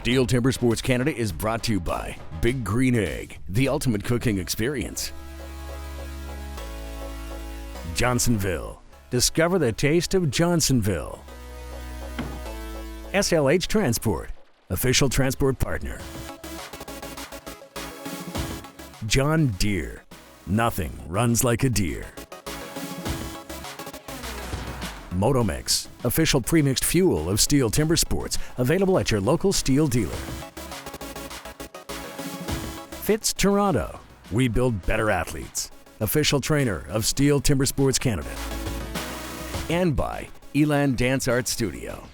STIHL Timber Sports Canada is brought to you by Big Green Egg, the ultimate cooking experience. Johnsonville. Discover the taste of Johnsonville. SLH Transport, official transport partner. John Deere. Nothing runs like a deer. Motomix, official premixed fuel of STIHL Timber Sports, available at your local STIHL dealer. Fitz Toronto. We build better athletes. Official trainer of STIHL Timber Sports Canada. And by Elan Dance Art Studio.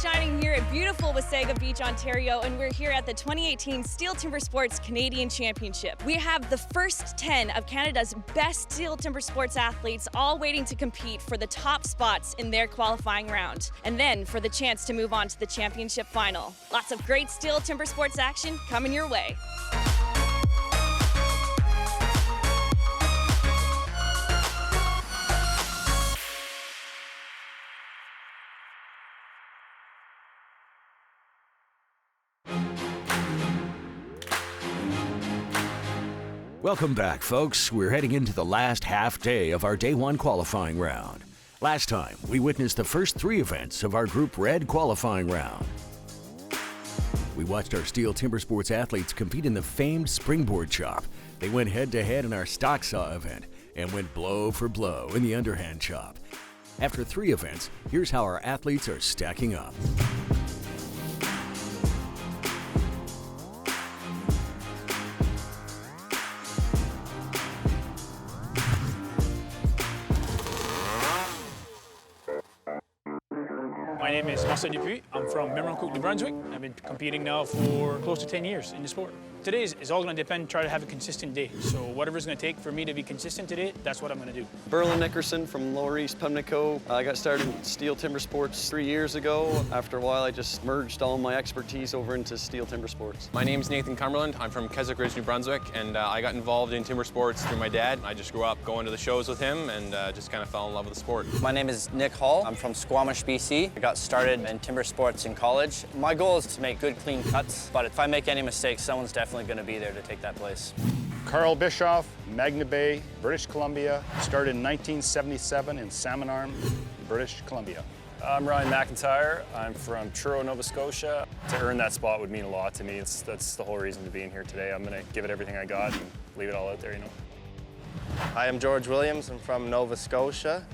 Shining here at beautiful Wasaga Beach, Ontario, and we're here at the 2018 STIHL Timber Sports Canadian Championship. We have the first 10 of Canada's best STIHL Timber Sports athletes all waiting to compete for the top spots in their qualifying round, and then for the chance to move on to the championship final. Lots of great STIHL Timber Sports action coming your way. Welcome back, folks. We're heading into the last half day of our Day 1 qualifying round. Last time, we witnessed the first 3 events of our Group Red qualifying round. We watched our STIHL Timber Sports athletes compete in the famed springboard chop. They went head-to-head in our stock saw event and went blow for blow in the underhand chop. After 3 events, here's how our athletes are stacking up. My name is Marcel Dupuis. I'm from Memramcook, New Brunswick. I've been competing now for close to 10 years in the sport. Today is all going to depend, try to have a consistent day. So whatever it's going to take for me to be consistent today, that's what I'm going to do. Berlin Nickerson from Lower East Pimlico. I got started in STIHL Timber Sports 3 years ago. After a while, I just merged all my expertise over into STIHL Timber Sports. My name's Nathan Cumberland. I'm from Keswick Ridge, New Brunswick, and I got involved in timber sports through my dad. I just grew up going to the shows with him and just kind of fell in love with the sport. My name is Nick Hall. I'm from Squamish, BC. I got started in timber sports in college. My goal is to make good, clean cuts, but if I make any mistakes, someone's definitely going to be there to take that place. Carl Bischoff, Magna Bay, British Columbia. Started in 1977 in Salmon Arm, British Columbia. I'm Ryan McIntyre. I'm from Truro, Nova Scotia. To earn that spot would mean a lot to me. That's the whole reason to being here today. I'm going to give it everything I got and leave it all out there, you know. Hi, I'm George Williams. I'm from Nova Scotia,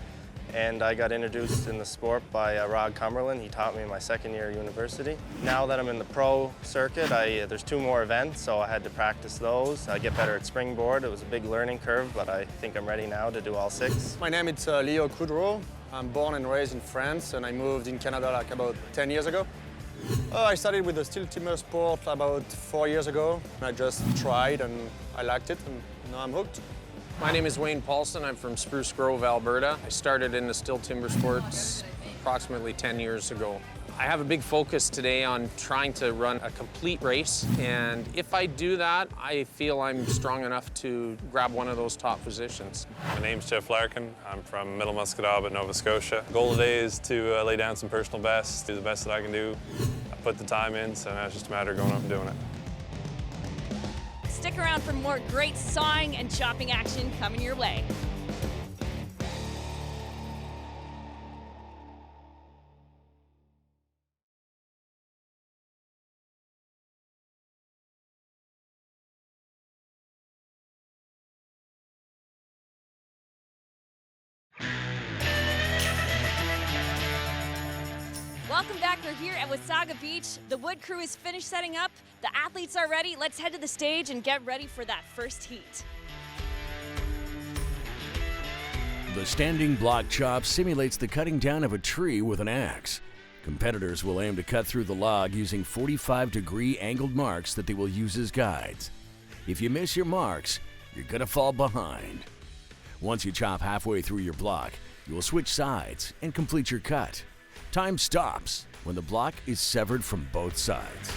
and I got introduced in the sport by Rod Cumberland. He taught me in my second year of university. Now that I'm in the pro circuit, there's 2 more events, so I had to practice those. I get better at springboard. It was a big learning curve, but I think I'm ready now to do all 6. My name is Leo Coudreau. I'm born and raised in France, and I moved in Canada like about 10 years ago. I started with the STIHL Timber Sport about 4 years ago. I just tried and I liked it, and now I'm hooked. My name is Wayne Paulson. I'm from Spruce Grove, Alberta. I started in the STIHL Timber Sports approximately 10 years ago. I have a big focus today on trying to run a complete race, and if I do that, I feel I'm strong enough to grab one of those top positions. My name's Jeff Larkin. I'm from Middle Musquodoboit, Nova Scotia. Goal today is to lay down some personal bests, do the best that I can do. I put the time in, so now it's just a matter of going up and doing it. Stick around for more great sawing and chopping action coming your way. Welcome back. We're here at Wasaga Beach. The wood crew is finished setting up. The athletes are ready. Let's head to the stage and get ready for that first heat. The standing block chop simulates the cutting down of a tree with an axe. Competitors will aim to cut through the log using 45-degree angled marks that they will use as guides. If you miss your marks, you're gonna fall behind. Once you chop halfway through your block, you will switch sides and complete your cut. Time stops when the block is severed from both sides.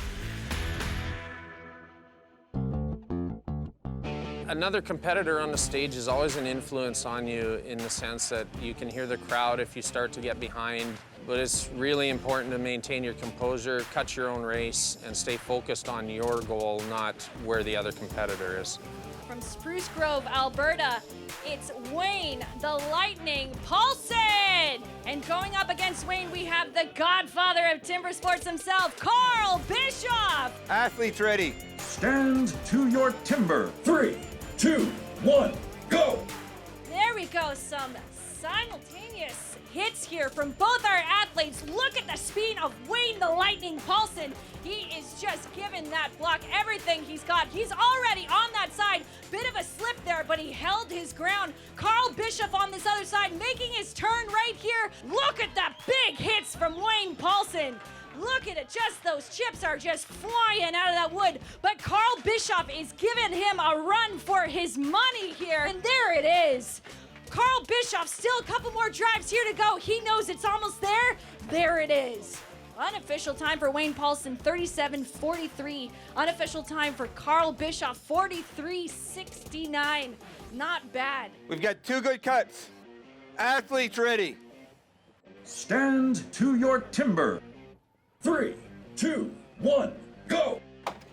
Another competitor on the stage is always an influence on you in the sense that you can hear the crowd if you start to get behind. But it's really important to maintain your composure, cut your own race, and stay focused on your goal, not where the other competitor is. From Spruce Grove, Alberta, it's Wayne, the Lightning Paulson! And going up against Wayne, we have the godfather of timber sports himself, Carl Bischoff! Athletes ready. Stand to your timber. 3, 2, 1, go! There we go, some simultaneous hits here from both our athletes. Look at the speed of Wayne the Lightning Paulson. He is just giving that block everything he's got. He's already on that side. Bit of a slip there, but he held his ground. Carl Bischoff on this other side making his turn right here. Look at the big hits from Wayne Paulson. Look at it, just those chips are just flying out of that wood. But Carl Bischoff is giving him a run for his money here. And there it is. Carl Bischoff, still a couple more drives here to go. He knows it's almost there. There it is. Unofficial time for Wayne Paulson, 37:43. Unofficial time for Carl Bischoff, 43:69. Not bad. We've got 2 good cuts. Athletes ready. Stand to your timber. 3, 2, 1, go!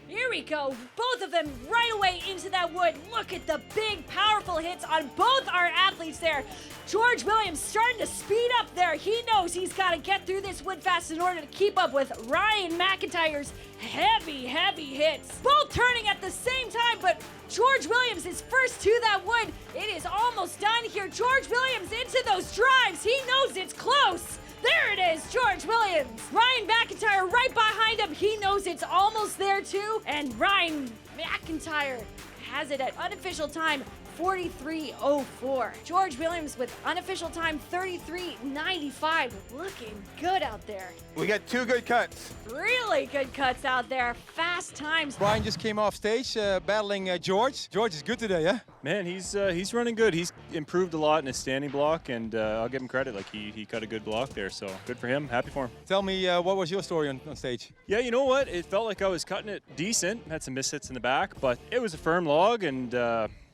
Here we go. Both of them right away into that wood. Look at the big, powerful hits on both our athletes there. George Williams starting to speed up there. He knows he's got to get through this wood fast in order to keep up with Ryan McIntyre's heavy, heavy hits. Both turning at the same time, but George Williams is first to that wood. It is almost done here. George Williams into those drives. He knows it's close. There it is, George Williams. Ryan McIntyre right behind him. He knows it's almost there too. And Ryan McIntyre has it at unofficial time, 43:04. George Williams with unofficial time, 33:95. Looking good out there. We got 2 good cuts. Really good cuts out there. Fast times. Brian just came off stage battling George. George is good today, yeah? Man, he's running good. He's improved a lot in his standing block, and I'll give him credit. Like he cut a good block there, so good for him. Happy for him. Tell me, what was your story on stage? Yeah, you know what? It felt like I was cutting it decent. Had some mishits in the back, but it was a firm log, and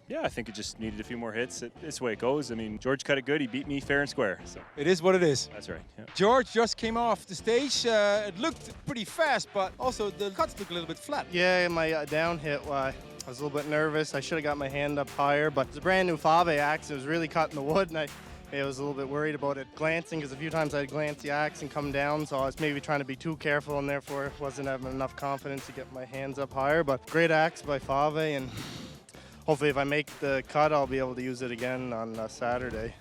yeah, I think it just needed a few more hits. It's the way it goes. I mean, George cut it good. He beat me fair and square. So it is what it is. That's right. Yeah. George just came off the stage. It looked pretty fast, but also the cuts look a little bit flat. Yeah, my down hit, I was a little bit nervous. I should have got my hand up higher, but it's a brand new Fave axe. It was really cutting the wood, and I was a little bit worried about it glancing, because a few times I'd glance the axe and come down, so I was maybe trying to be too careful and therefore wasn't having enough confidence to get my hands up higher. But great axe by Fave, and hopefully if I make the cut, I'll be able to use it again on Saturday.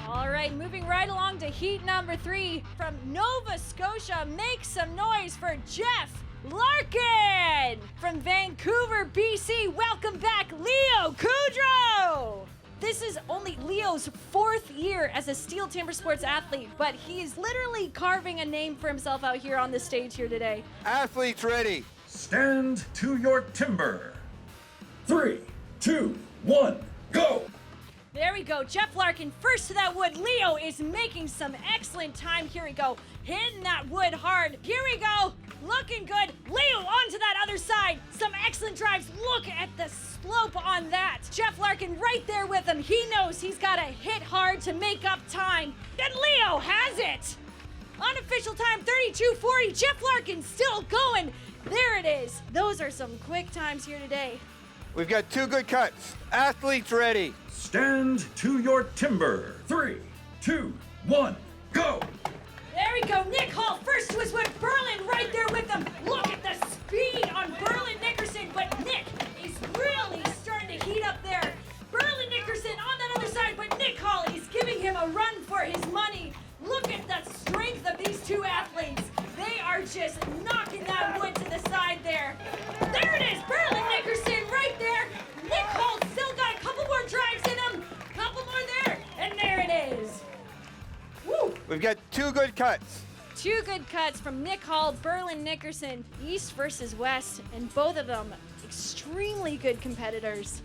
All right, moving right along to heat number 3 from Nova Scotia. Make some noise for Jeff Larkin from Vancouver, BC. Welcome back, Leo Kudrow. This is only Leo's 4th year as a Steel Timber Sports athlete, but he's literally carving a name for himself out here on the stage here today. Athletes ready. Stand to your timber. 3, 2, 1, go! There we go, Jeff Larkin first to that wood. Leo is making some excellent time. Here we go, hitting that wood hard. Here we go, looking good. Leo onto that other side. Some excellent drives. Look at the slope on that. Jeff Larkin right there with him. He knows he's got to hit hard to make up time. And Leo has it. Unofficial time, 32:40. Jeff Larkin still going. There it is. Those are some quick times here today. We've got 2 good cuts. Athletes ready. Stand to your timber. 3, 2, 1, go! There we go, Nick Hall first to his wood. Berlin right there with him. Look at the speed on Berlin Nickerson, but Nick is really starting to heat up there. Berlin Nickerson on that other side, but Nick Hall is giving him a run for his money. Look at the strength of these 2 athletes. They are just knocking that wood to the side there. There it is, Berlin Nickerson right there. Nick Hall still got a couple more drives in him. Couple more there, and there it is. Woo! We've got 2 good cuts. 2 good cuts from Nick Hall, Berlin Nickerson, East versus West, and both of them extremely good competitors.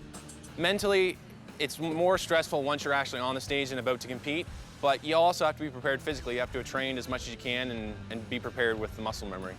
Mentally, it's more stressful once you're actually on the stage and about to compete, but you also have to be prepared physically. You have to have trained as much as you can and be prepared with the muscle memory.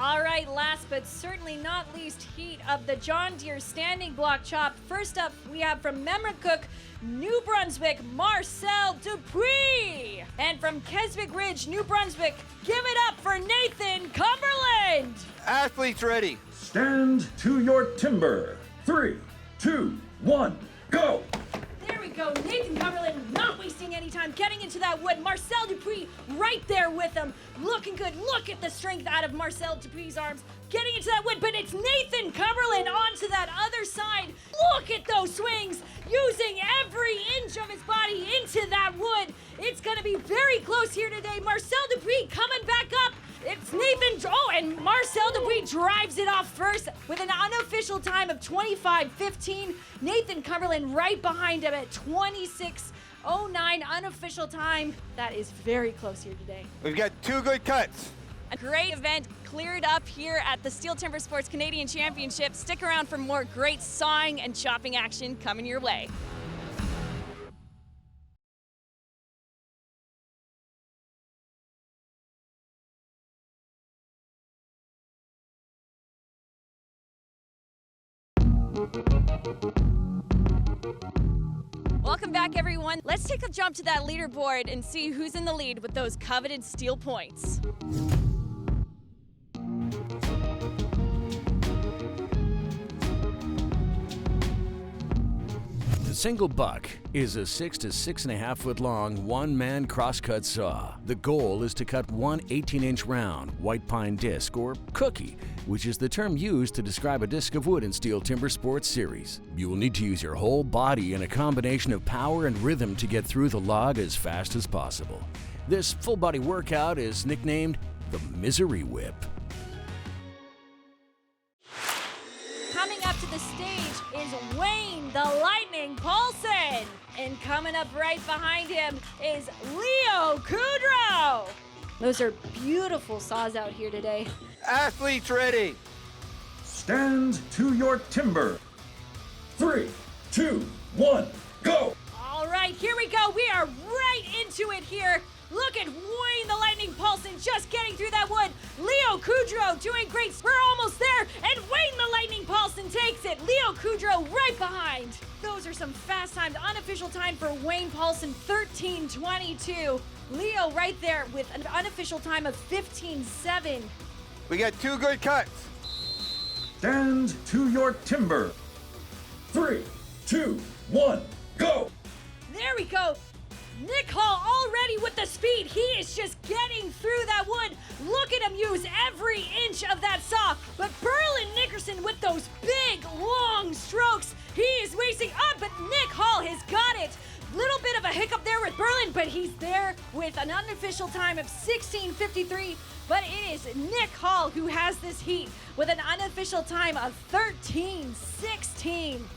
All right, last but certainly not least, heat of the John Deere standing block chop. First up, we have from Memramcook, New Brunswick, Marcel Dupuis. And from Keswick Ridge, New Brunswick, give it up for Nathan Cumberland. Athletes ready. Stand to your timber. 3, 2, 1, go! There we go. Nathan Cumberland not wasting any time getting into that wood. Marcel Dupuis right there with him. Looking good. Look at the strength out of Marcel Dupuis' arms. Getting into that wood, but it's Nathan Cumberland onto that other side. Look at those swings. Using every inch of his body into that wood. It's going to be very close here today. Marcel Dupuis coming back up. It's Nathan, and Marcel Dupuis drives it off first with an unofficial time of 25:15. Nathan Cumberland right behind him at 26:09 unofficial time. That is very close here today. We've got 2 good cuts. A great event cleared up here at the Steel Timber Sports Canadian Championship. Stick around for more great sawing and chopping action coming your way. Welcome back, everyone. Let's take a jump to that leaderboard and see who's in the lead with those coveted steel points. The single buck is a 6 to 6.5 foot long one-man crosscut saw. The goal is to cut one 18-inch round white pine disc, or cookie, which is the term used to describe a disc of wood in Steel Timber Sports series. You will need to use your whole body and a combination of power and rhythm to get through the log as fast as possible. This full-body workout is nicknamed the Misery Whip. Coming up to the stage is Wayne the Lightning Paulson. And coming up right behind him is Leo Kudrow. Those are beautiful saws out here today. Athletes ready. Stand to your timber. 3, 2, 1, go! All right, here we go. We are right into it here. Look at Wayne the Lightning Paulson just getting through that wood. Leo Kudrow doing great. We're almost there. And Wayne the Lightning Paulson takes it. Leo Kudrow right behind. Those are some fast times. Unofficial time for Wayne Paulson, 13:22. Leo right there with an unofficial time of 15:7. We got 2 good cuts. Stand to your timber. 3, 2, 1, go! There we go. Nick Hall already with the speed. He is just getting through that wood. Look at him use every inch of that saw. But Berlin Nickerson with those big, long strokes. He is wasting up, but Nick Hall has got it. Little bit of a hiccup there with Berlin, but he's there with an unofficial time of 16:53. But it is Nick Hall who has this heat with an unofficial time of 13:16.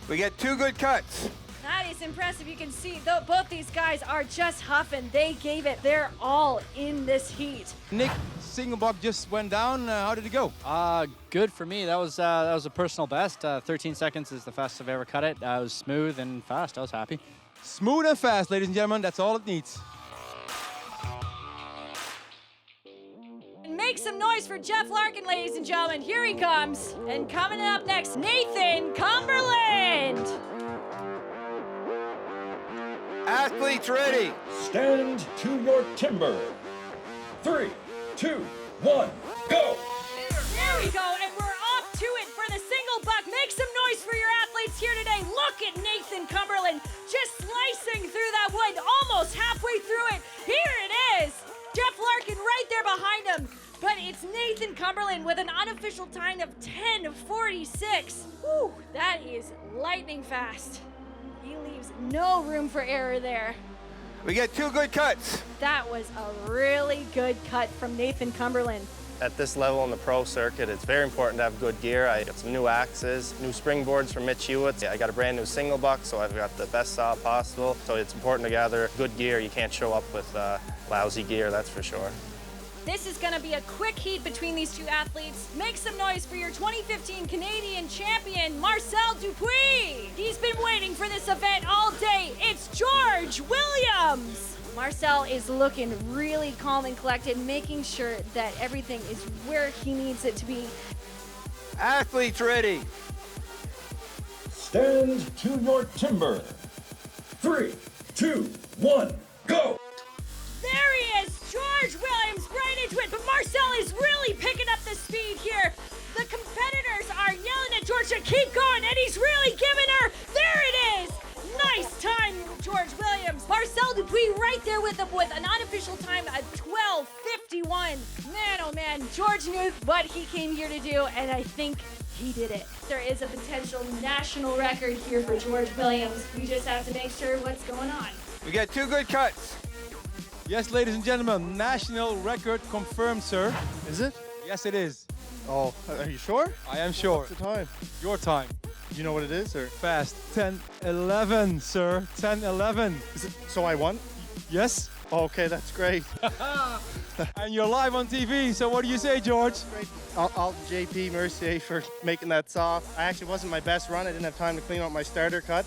We got 2 good cuts. That is impressive. You can see both these guys are just huffing. They gave it their all in this heat. Nick, single buck just went down. How did it go? Good for me. That was a personal best. 13 seconds is the fastest I've ever cut it. It was smooth and fast. I was happy. Smooth and fast, ladies and gentlemen. That's all it needs. Make some noise for Jeff Larkin, ladies and gentlemen. Here he comes. And coming up next, Nathan Cumberland. Athletes ready. Stand to your timber. 3, 2, 1, go! There we go, and we're off to it for the single buck. Make some noise for your athletes here today. Look at Nathan Cumberland just slicing through that wood, almost halfway through it. Here it is. Jeff Larkin right there behind him. But it's Nathan Cumberland with an unofficial time of 10:46. Whew, that is lightning fast. He leaves no room for error there. We got 2 good cuts. That was a really good cut from Nathan Cumberland. At this level in the pro circuit, it's very important to have good gear. I got some new axes, new springboards from Mitch Hewitt. I got a brand new single buck, so I've got the best saw possible. So it's important to gather good gear. You can't show up with lousy gear, that's for sure. This is going to be a quick heat between these two athletes. Make some noise for your 2015 Canadian champion, Marcel Dupuis. He's been waiting for this event all day. It's George Williams. Marcel is looking really calm and collected, making sure that everything is where he needs it to be. Athletes ready. Stand to your timber. 3, 2, 1, go! There he is, George Williams right into it, but Marcel is really picking up the speed here. The competitors are yelling at George to keep going, and he's really giving her. There it is! Nice time, George Williams. Marcel Dupuis right there with him with an unofficial time at 12:51. Man, oh man, George knew what he came here to do, and I think he did it. There is a potential national record here for George Williams. We just have to make sure what's going on. We got 2 good cuts. Yes, ladies and gentlemen, national record confirmed, sir. Is it? Yes, it is. Oh, are you sure? I am sure. What's the time? Your time. Do you know what it is, or? Fast. 10:11, sir. 10:11. Is it, so I won? Yes. Oh, okay, that's great. And you're live on TV, so what do you say, George? Great. I'll JP Mercier for making that saw. I actually wasn't my best run. I didn't have time to clean out my starter cut.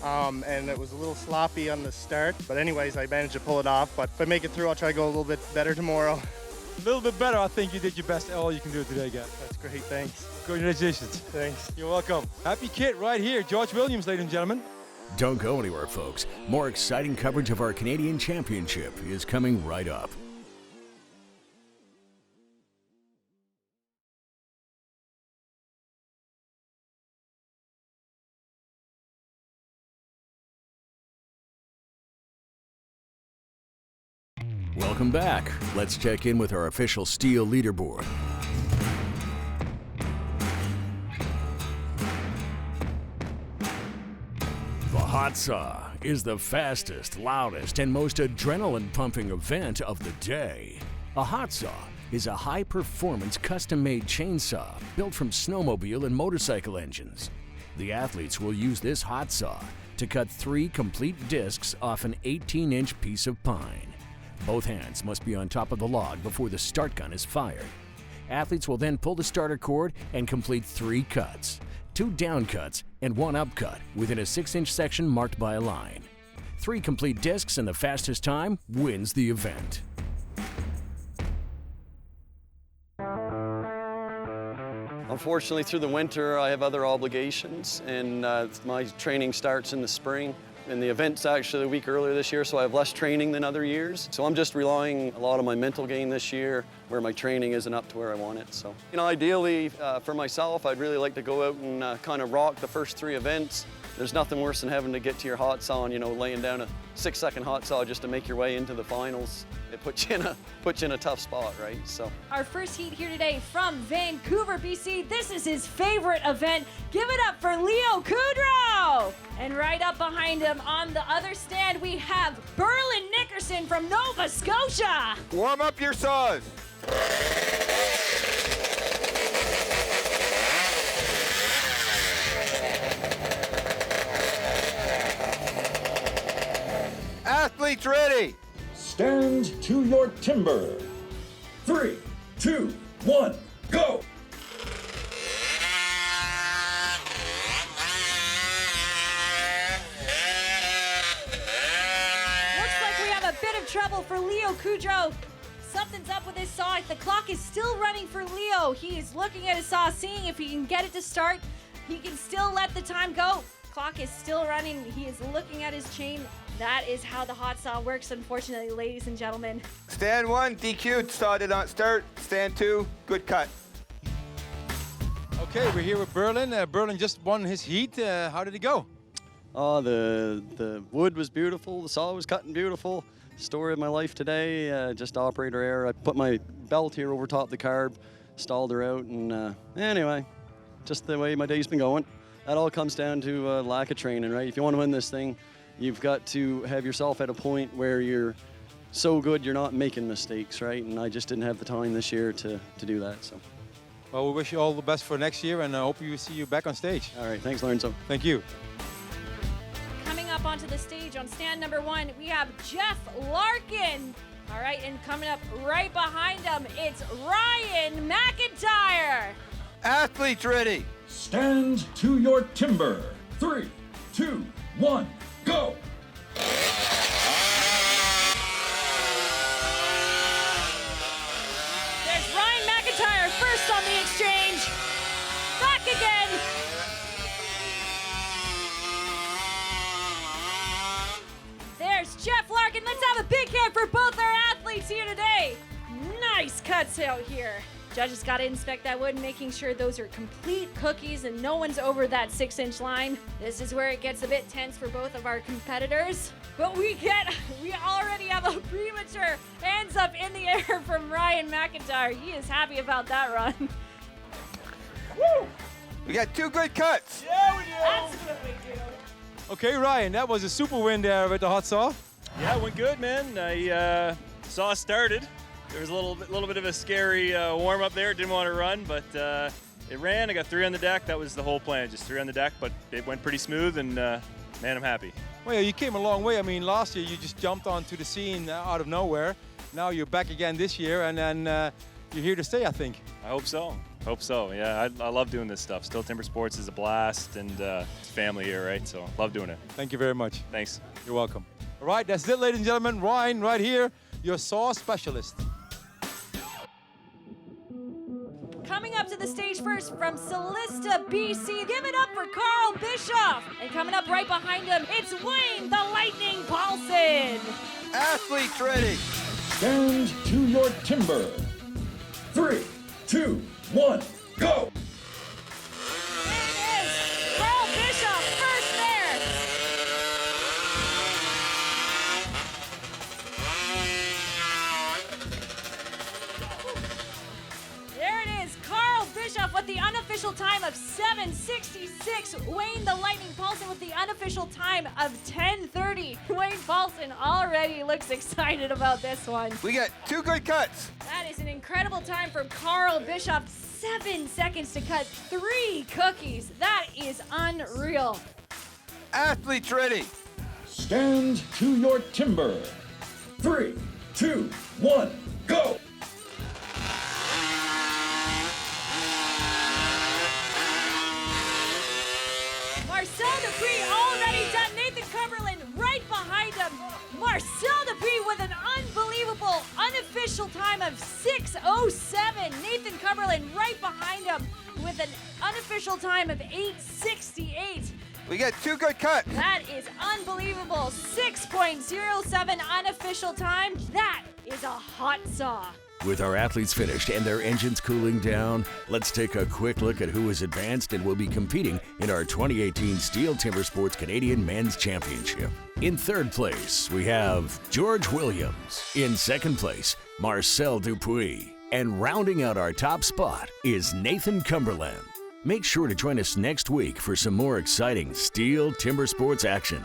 And it was a little sloppy on the start. But anyways, I managed to pull it off. But if I make it through, I'll try to go a little bit better tomorrow. A little bit better. I think you did your best. All you can do today, guys. That's great. Thanks. Congratulations. Thanks. You're welcome. Happy kid right here. George Williams, ladies and gentlemen. Don't go anywhere, folks. More exciting coverage of our Canadian Championship is coming right up. Welcome back. Let's check in with our official STIHL leaderboard. The Hot Saw is the fastest, loudest, and most adrenaline-pumping event of the day. A hot saw is a high-performance, custom-made chainsaw built from snowmobile and motorcycle engines. The athletes will use this hot saw to cut 3 complete discs off an 18-inch piece of pine. Both hands must be on top of the log before the start gun is fired. Athletes will then pull the starter cord and complete 3 cuts, 2 down cuts and 1 up cut within a 6-inch section marked by a line. 3 complete discs and the fastest time wins the event. Unfortunately, through the winter, I have other obligations, and my training starts in the spring. And the event's actually a week earlier this year, so I have less training than other years. So I'm just relying a lot on my mental game this year, where my training isn't up to where I want it. So, ideally, for myself, I'd really like to go out and kind of rock the first 3 events. There's nothing worse than having to get to your hot saw and, laying down a 6-second hot saw just to make your way into the finals. It puts you in a tough spot, right? So our first heat here today from Vancouver, BC. This is his favorite event. Give it up for Leo Kudrow. And right up behind him on the other stand, we have Berlin Nickerson from Nova Scotia. Warm up your saws. Athletes ready. Stand to your timber. 3, 2, 1, go! Looks like we have a bit of trouble for Leo Kudrow. Something's up with his saw. The clock is still running for Leo. He is looking at his saw, seeing if he can get it to start. He can still let the time go. Clock is still running. He is looking at his chain. That is how the hot saw works, unfortunately, ladies and gentlemen. Stand 1, DQ'd, saw did not start. Stand 2, good cut. Okay, we're here with Berlin. Berlin just won his heat. How did it go? Oh, the wood was beautiful. The saw was cutting beautiful. Story of my life today, just operator error. I put my belt here over top the carb, stalled her out, and anyway, just the way my day's been going. That all comes down to lack of training, right? If you want to win this thing, you've got to have yourself at a point where you're so good you're not making mistakes, right? And I just didn't have the time this year to do that, so. Well, we wish you all the best for next year, and I hope we see you back on stage. All right, thanks, Lorenzo. Thank you. Coming up onto the stage on stand number 1, we have Jeff Larkin. All right, and coming up right behind him, it's Ryan McIntyre. Athletes ready. Stand to your timber. 3, 2, 1, go! cuts out here. Judges got to inspect that wood, making sure those are complete cookies and no one's over that 6-inch line. This is where it gets a bit tense for both of our competitors. But we already have a premature hands up in the air from Ryan McIntyre. He is happy about that run. Woo! We got 2 good cuts. Yeah, we do. That's what we do. Okay, Ryan, that was a super win there with the hot saw. Yeah, it went good, man. I saw it started. There was a little bit of a scary warm up there. Didn't want to run, but it ran. I got 3 on the deck. That was the whole plan, just 3 on the deck. But it went pretty smooth, and man, I'm happy. Well, yeah, you came a long way. I mean, last year you just jumped onto the scene out of nowhere. Now you're back again this year, and then you're here to stay, I think. I hope so. Hope so. Yeah, I love doing this stuff. Still Timber Sports is a blast, and it's family here, right? So love doing it. Thank you very much. Thanks. You're welcome. All right, that's it, ladies and gentlemen. Ryan, right here, your saw specialist. Coming up to the stage first from Celista, BC. Give it up for Carl Bischoff. And coming up right behind him, it's Wayne the Lightning Paulson. Athletes ready. Stand to your timber. 3, 2, 1, go! There it is. Carl Bischoff first there. There it is. Carl Bischoff with the unofficial time of 7:66. Wayne the Lightning Paulson with the unofficial time of 10:30. Wayne Paulson already looks excited about this one. We got 2 good cuts. That is an incredible time from Carl Bischoff. 7 seconds to cut 3 cookies. That is unreal. Athletes ready. Stand to your timber. 3, 2, 1, go! Marcel Dupree already done. Nathan Cumberland right behind him. Marcel Dupree with an unbelievable unofficial time of 6:07. Nathan Cumberland right behind him with an unofficial time of 8:68. We got 2 good cuts. That is unbelievable. 6.07 unofficial time. That is a hot saw. With our athletes finished and their engines cooling down, let's take a quick look at who has advanced and will be competing in our 2018 Steel Timber Sports Canadian Men's Championship. In 3rd place, we have George Williams. In 2nd place, Marcel Dupuis. And rounding out our top spot is Nathan Cumberland. Make sure to join us next week for some more exciting Steel Timber Sports action.